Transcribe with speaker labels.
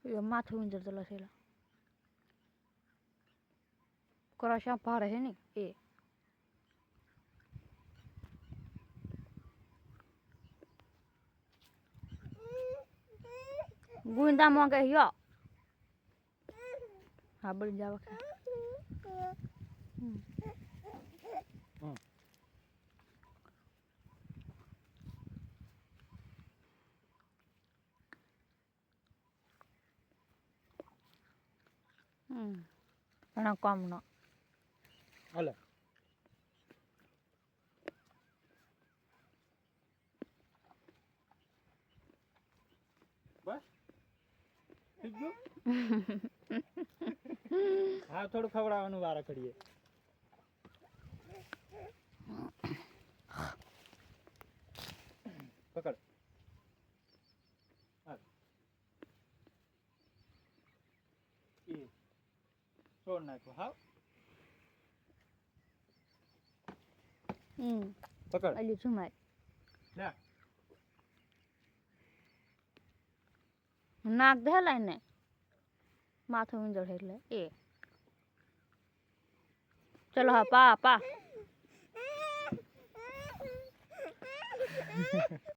Speaker 1: માથું ઊંધર તો લસેલા કરાશા ભારે હે ને એ ગુંદા મોંગે યો હા બળી જાવ કે એના કામ નો
Speaker 2: હાલે બસ ઠીક ગયું હા થોડું ખવડાવવાનું વારા કરીએ પકડ એ છોડ નાખો હા પકડ
Speaker 1: અલી સુમાય
Speaker 2: લે
Speaker 1: નાક દે લાઈને માથું ઊંધર એટલે એ ચલો હા પા પા